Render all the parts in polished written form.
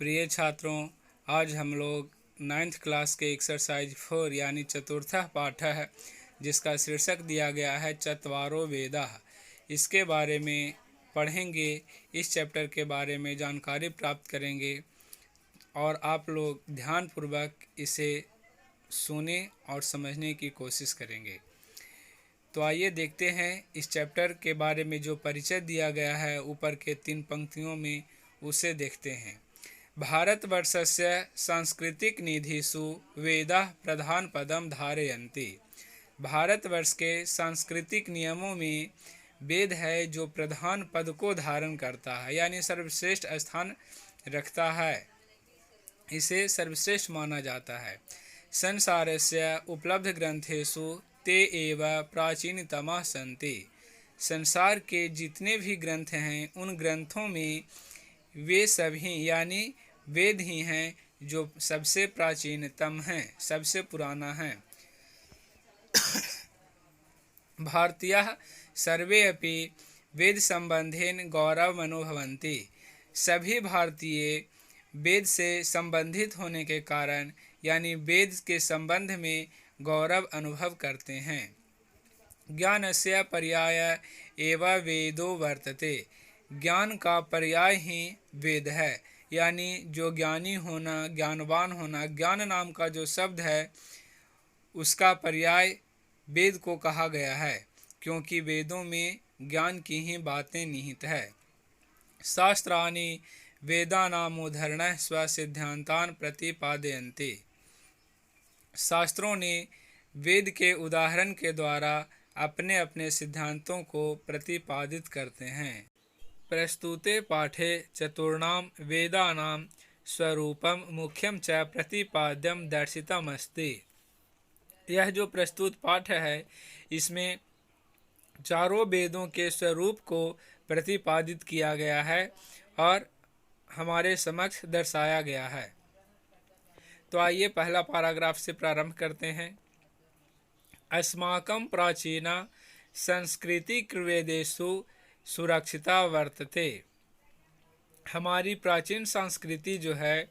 प्रिय छात्रों, आज हम लोग 9th क्लास के एक्सरसाइज 4 यानी चतुर्थ पाठ है जिसका शीर्षक दिया गया है चत्वारो वेदाः। इसके बारे में पढ़ेंगे, इस चैप्टर के बारे में जानकारी प्राप्त करेंगे और आप लोग ध्यानपूर्वक इसे सुने और समझने की कोशिश करेंगे। तो आइए देखते हैं इस चैप्टर के बारे में जो परिचय दिया गया है ऊपर के 3 पंक्तियों में, उसे देखते हैं। भारतवर्षस्य सांस्कृतिक निधिषु वेदाः प्रधान पदम धारयन्ति। भारतवर्ष के सांस्कृतिक नियमों में वेद है जो प्रधान पद को धारण करता है, यानी सर्वश्रेष्ठ स्थान रखता है, इसे सर्वश्रेष्ठ माना जाता है। संसारस्य उपलब्ध ग्रंथेषु ते एव प्राचीनतमा सन्ति। संसार के जितने भी ग्रंथ हैं उन ग्रंथों में वे सभी यानी वेद ही हैं जो सबसे प्राचीनतम हैं, सबसे पुराना है। भारतीयाः सर्वे अपि वेद संबंधेन गौरव अनुभवन्ति। सभी भारतीय वेद से संबंधित होने के कारण यानी वेद के संबंध में गौरव अनुभव करते हैं। ज्ञानस्य पर्याय एव वेदो वर्तते। ज्ञान का पर्याय ही वेद है, यानी जो ज्ञानी होना, ज्ञानवान होना, ज्ञान नाम का जो शब्द है उसका पर्याय वेद को कहा गया है, क्योंकि वेदों में ज्ञान की ही बातें निहित है। शास्त्राणि वेदानामुद्धरणः स्वसिद्धान्तान् प्रतिपादयन्ति। शास्त्रों ने वेद के उदाहरण के द्वारा अपने अपने सिद्धांतों को प्रतिपादित करते हैं। प्रस्तुते पाठे चतुर्णां वेदानां स्वरूपम मुख्यम च प्रतिपाद्यम दर्शितमस्ति। यह जो प्रस्तुत पाठ है इसमें चारों वेदों के स्वरूप को प्रतिपादित किया गया है और हमारे समक्ष दर्शाया गया है। तो आइए पहला पैराग्राफ से प्रारंभ करते हैं। अस्माकं प्राचीना संस्कृतिर्वेदेषु सुरक्षिता वर्तते। हमारी प्राचीन संस्कृति जो है,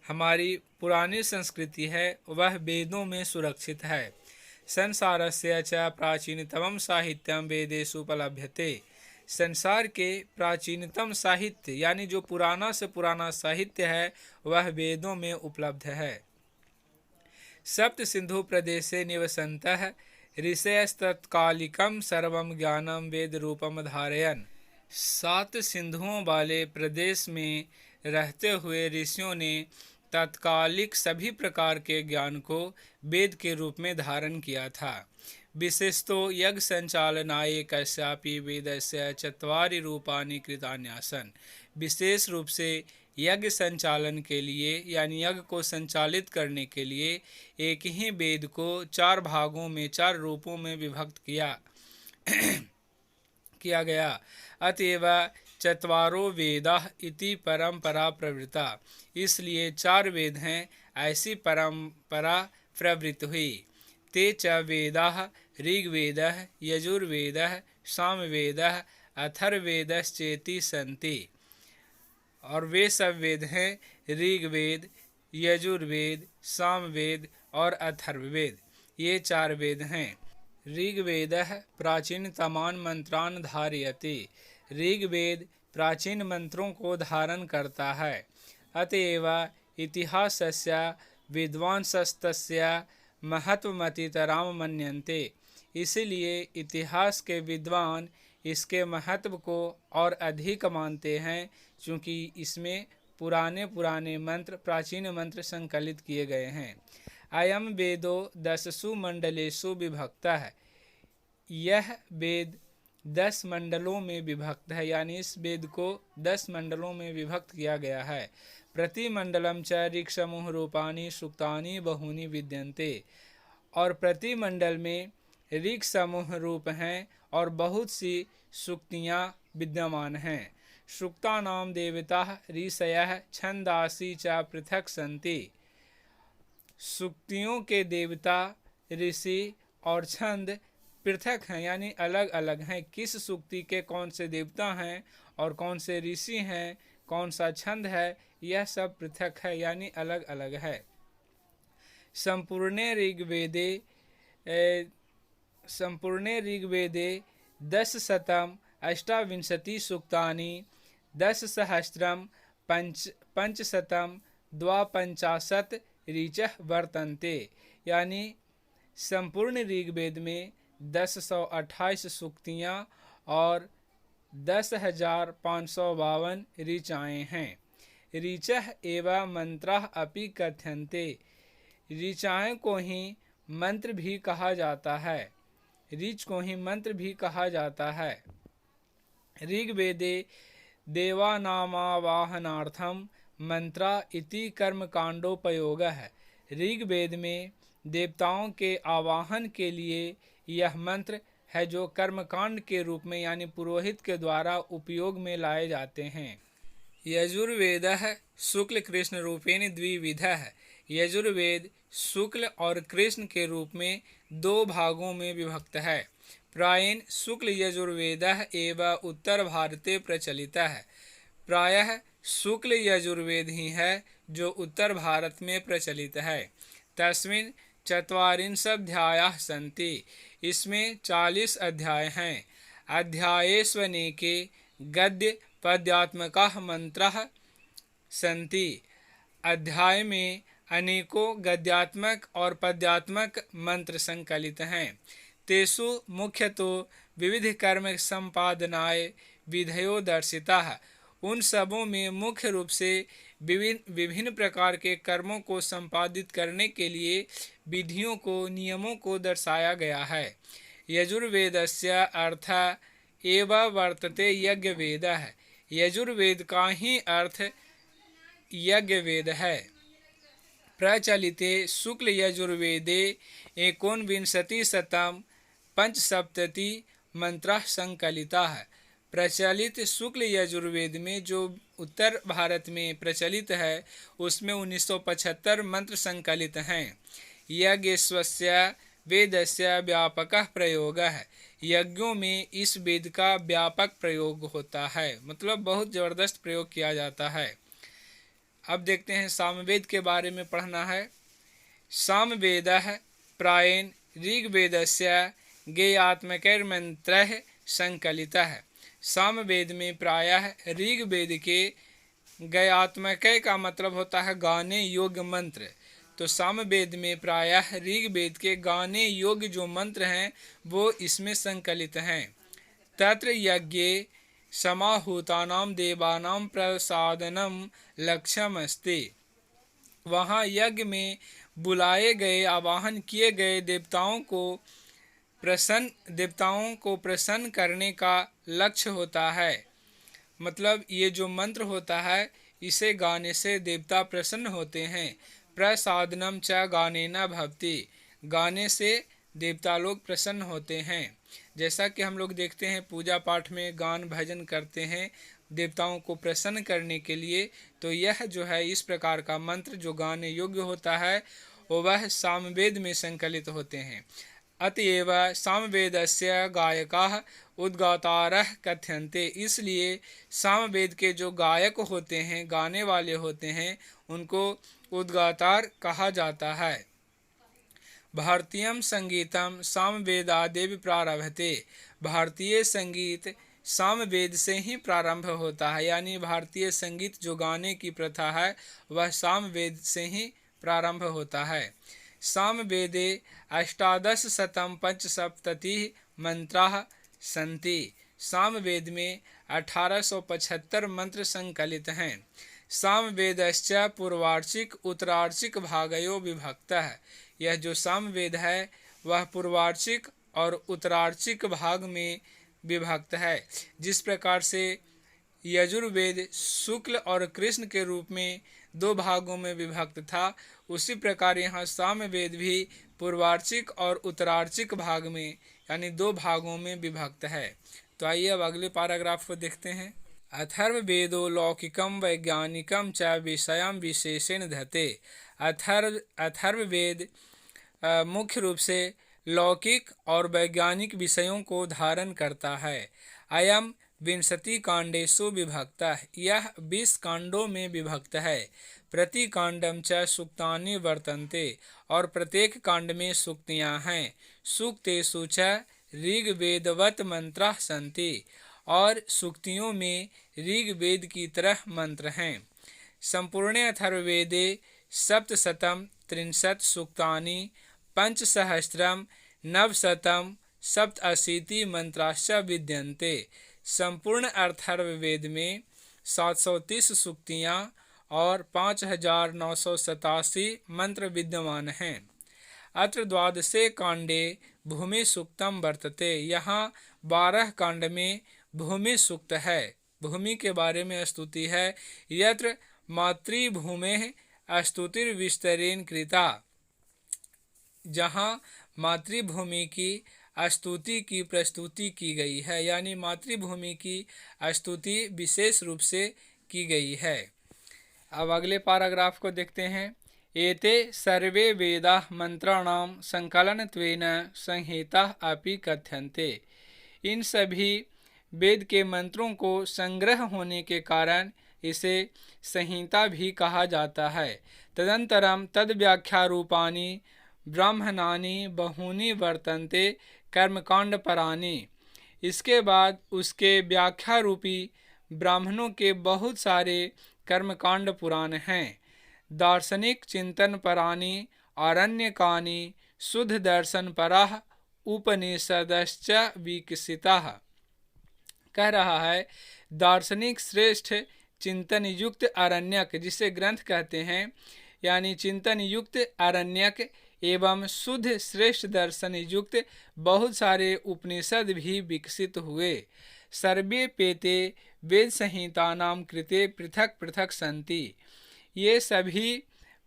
हमारी पुरानी संस्कृति है, वह वेदों में सुरक्षित है। संसारस्य च प्राचीनतमं साहित्यं वेदेषु उपलभ्यते। संसार के प्राचीनतम साहित्य यानी जो पुराना से पुराना साहित्य है वह वेदों में उपलब्ध है। सप्त सिंधु प्रदेशे निवसन्तः ऋषयस्तत्कालिकं सर्वं ज्ञानं वेद रूपम धारयन्। 7 सिंधुओं वाले प्रदेश में रहते हुए ऋषियों ने तत्कालिक सभी प्रकार के ज्ञान को वेद के रूप में धारण किया था। विशेषतो यज्ञ संचालनाय कस्यापि वेदस्य चत्वारि रूपाणि कृतान्यासन्। विशेष रूप से यज्ञ संचालन के लिए यानी यज्ञ को संचालित करने के लिए एक ही वेद को 4 भागों में 4 रूपों में विभक्त किया गया। अतएव चत्वारो वेदाः इति परंपरा प्रवृत्ता। इसलिए 4 वेद हैं, ऐसी परंपरा प्रवृत्त हुई। ते च वेदाः ऋग्वेदः यजुर्वेदः सामवेदः अथर्ववेदश्चेति सन्ति। और वे सब वेद हैं ऋग्वेद, यजुर्वेद, सामवेद और अथर्ववेद। ये 4 वेद हैं। ऋग्वेदः प्राचीनतमान् मंत्रान् धारयति। ऋग्वेद प्राचीन मंत्रों को धारण करता है। अतएव इतिहासस्य विद्वांसस्तस्य महत्वमतितरां मन्यन्ते। इसलिए इतिहास के विद्वान इसके महत्व को और अधिक मानते हैं, क्योंकि इसमें पुराने मंत्र, प्राचीन मंत्र संकलित किए गए हैं। अयम वेदो 10 मंडलेषु विभक्तः है। यह वेद 10 मंडलों में विभक्त है, यानी इस वेद को 10 मंडलों में विभक्त किया गया है। प्रति मंडलम च ऋक्समूह रूपाणि सूक्तानि बहूनि विद्यन्ते। और प्रति मंडल में ऋक् समूह रूप हैं और बहुत सी सूक्तियाँ विद्यमान हैं। सूक्तानां देवताः ऋषयः छन्दांसि च पृथक् सन्ति। सूक्तियों के देवता ऋषि और छंद पृथक हैं, यानी अलग अलग हैं। किस सूक्ति के कौन से देवता हैं और कौन से ऋषि हैं, कौन सा छंद है, यह सब पृथक है यानी अलग अलग है। संपूर्णे ऋग्वेदे 10 अष्टाविंशति सूक्तानि 10,000 पंचशतं द्वापंचाशत् ऋचः वर्तन्ते। यानी संपूर्ण ऋग्वेद में 1028 सूक्तियाँ और 10,552 ऋचाएँ हैं। ऋचः एवं मंत्राः अपि कथ्यन्ते। ऋचाएँ को ही मंत्र भी कहा जाता है। ऋच को ही मंत्र भी कहा जाता है। ऋग्वेदे देवानामावाहनार्थम मंत्रा इति कर्मकांडोपयोगः है। ऋग्वेद में देवताओं के आवाहन के लिए यह मंत्र है जो कर्मकांड के रूप में यानी पुरोहित के द्वारा उपयोग में लाए जाते हैं। यजुर्वेदः शुक्ल कृष्ण रूपेण द्विविधः। यजुर्वेद शुक्ल और कृष्ण के रूप में 2 भागों में विभक्त है। प्रायेण शुक्ल यजुर्वेदः एवं उत्तर भारते प्रचलितः है। प्रायः शुक्ल यजुर्वेद ही है जो उत्तर भारत में प्रचलित है। तस्मिन् 40 सन्ति। इसमें 40 अध्याय हैं। अध्यायेष्वनेके गद्य पद्यात्मकाः मंत्राः सन्ति। अध्याय में अनेकों गद्यात्मक और पद्यात्मक मंत्र संकलित हैं। तेषु मुख्यतो विविध कर्म संपादनाय विधयो दर्शिताः। उन सबों में मुख्य रूप से विभिन्न प्रकार के कर्मों को संपादित करने के लिए विधियों को, नियमों को दर्शाया गया है। यजुर्वेदस्य अर्थः एव वर्तते यज्ञवेदः। यजुर्वेद का ही अर्थ यज्ञवेद है। प्रचलिते शुक्ल यजुर्वेदे 1975 मंत्राः संकलिताः। प्रचलित शुक्ल यजुर्वेद में जो उत्तर भारत में प्रचलित है उसमें 1975 मंत्र संकलित हैं। यज्ञेश्वस्य वेदस्य व्यापकः प्रयोगः। यज्ञों में इस वेद का व्यापक प्रयोग होता है, मतलब बहुत ज़बरदस्त प्रयोग किया जाता है। अब देखते हैं सामवेद के बारे में पढ़ना है। सामवेदः प्रायेण ऋग्वेदस्य गेयात्मकैर्मन्त्रैः संकलितः। सामवेद में प्रायः ऋग्वेद के गयात्मकय का मतलब होता है गाने योग्य मंत्र। तो सामवेद में प्रायः ऋग्वेद के गाने योग्य जो मंत्र हैं वो इसमें संकलित हैं। तत्र यज्ञे समाहूतानां देवानां प्रसादनम लक्ष्यमस्ति। वहाँ यज्ञ में बुलाए गए, आवाहन किए गए देवताओं को प्रसन्न करने का लक्ष्य होता है। मतलब ये जो मंत्र होता है इसे गाने से देवता प्रसन्न होते हैं। प्रसादनम च गानेन भवति। गाने से देवता लोग प्रसन्न होते हैं। जैसा कि हम लोग देखते हैं पूजा पाठ में गान भजन करते हैं देवताओं को प्रसन्न करने के लिए। तो यह जो है इस प्रकार का मंत्र जो गाने योग्य होता है वह सामवेद में संकलित होते हैं। अतएव सामवेदस्य गायकाः उद्गातारः कथ्यन्ते। इसलिए सामवेद के जो गायक होते हैं, गाने वाले होते हैं, उनको उद्गातार कहा जाता है। भारतीयं संगीतम सामवेदादेव प्रारभते। भारतीय संगीत सामवेद से ही प्रारंभ होता है। यानी भारतीय संगीत जो गाने की प्रथा है वह सामवेद से ही प्रारंभ होता है। सामवेदे 1875 मंत्राः सन्ति। सामवेद में 1875 मंत्र संकलित हैं। सामवेदश्च पूर्वार्चिक उत्तरार्चिक भागयो विभक्तः। यह जो सामवेद है वह पूर्वार्चिक और उत्तरार्चिक भाग में विभक्त है। जिस प्रकार से यजुर्वेद शुक्ल और कृष्ण के रूप में 2 भागों में विभक्त था, उसी प्रकार यहाँ सामवेद भी पूर्वार्चिक और उत्तरार्चिक भाग में यानी 2 भागों में विभक्त है। तो आइए अब अगले पैराग्राफ को देखते हैं। अथर्ववेदो लौकिकम वैज्ञानिकम च विषयम विशेषेण धते। अथर्ववेद मुख्य रूप से लौकिक और वैज्ञानिक विषयों को धारण करता है। अयम विंशति कांडेषु विभक्तः, यह 20 कांडों में विभक्त है। प्रति कांडम च सूक्तानि वर्तन्ते, और प्रत्येक कांड में सूक्तियां हैं। सूक्तेषु च ऋग्वेदवत् मंत्राः सन्ति, और सूक्तियों में ऋग्वेद की तरह मंत्र हैं। संपूर्णे अथर्ववेदे सप्तशतं त्रिंशत् सूक्तानि पंचसहस्रं नवशतं सप्ताशीति मंत्राश्च विद्यन्ते। संपूर्ण अथर्ववेद में 730 सूक्तियाँ और 5987 मंत्र विद्यमान हैं। अत्र द्वादशे कांडे भूमि सूक्तम वर्तते, यहाँ 12 कांड में भूमि सूक्त है, भूमि के बारे में स्तुति है। यत्र मातृभूमेः स्तुतिर्विस्तरेण कृता, जहाँ मातृभूमि की स्तुति की प्रस्तुति की गई है, यानी मातृभूमि की स्तुति विशेष रूप से की गई है। अब अगले पैराग्राफ को देखते हैं। एते सर्वे वेदाः मंत्राणां संकलनत्वेन संहिताः अपि कथ्यन्ते। इन सभी वेद के मंत्रों को संग्रह होने के कारण इसे संहिता भी कहा जाता है। तदंतरम तद व्याख्या रूपानि ब्राह्मणानि बहूनि वर्तन्ते कर्मकांड परानि। इसके बाद उसके व्याख्या रूपी ब्राह्मणों के बहुत सारे कर्मकांड पुराण हैं। दार्शनिक चिंतन परानि आरण्यकानि शुद्ध दर्शन पराः उपनिषदश्च विकसिताः। कह रहा है दार्शनिक श्रेष्ठ चिंतन युक्त आरण्यक, जिसे ग्रंथ कहते हैं, यानी चिंतन युक्त आरण्यक एवं शुद्ध श्रेष्ठ दर्शन युक्त बहुत सारे उपनिषद भी विकसित हुए। सर्वे पेते वेद संहितानां कृते पृथक पृथक सन्ति। ये सभी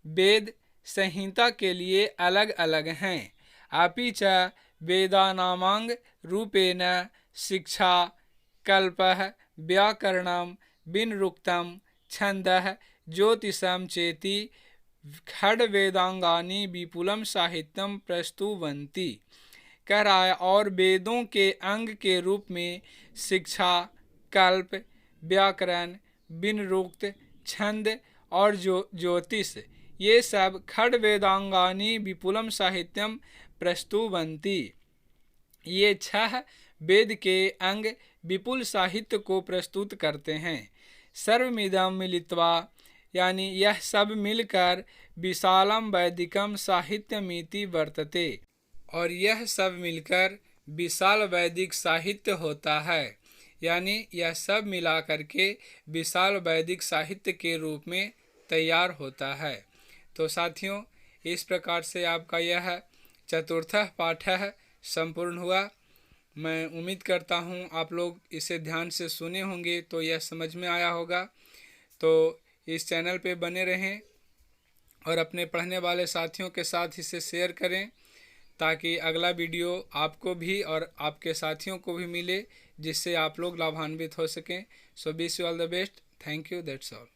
वेद संहिता के लिए अलग अलग हैं। अपि च वेदानामांग रूपेण शिक्षा कल्पः व्याकरणं विनिरुक्तं छन्दः ज्योतिषं चेति खड्वेदांगानि विपुलम साहित्यम प्रस्तुवन्ति। कह रहा है और वेदों के अंग के रूप में शिक्षा, कल्प, व्याकरण, विनिरुक्त, छंद और ज्योतिष, ये सब खड्वेदांगानि विपुलम साहित्यम प्रस्तुवन्ति। ये 6 वेद के अंग विपुल साहित्य को प्रस्तुत करते हैं। सर्वमिदं मिलित्वा, यानी यह सब मिलकर विशालम वैदिकम साहित्यमिति वर्तते, और यह सब मिलकर विशाल वैदिक साहित्य होता है, यानी यह सब मिला करके विशाल वैदिक साहित्य के रूप में तैयार होता है। तो साथियों, इस प्रकार से आपका यह चतुर्थ पाठ संपूर्ण हुआ। मैं उम्मीद करता हूँ आप लोग इसे ध्यान से सुने होंगे तो यह समझ में आया होगा। तो इस चैनल पे बने रहें और अपने पढ़ने वाले साथियों के साथ इसे शेयर करें, ताकि अगला वीडियो आपको भी और आपके साथियों को भी मिले, जिससे आप लोग लाभान्वित हो सकें। So wish you all the best. Thank you. That's all.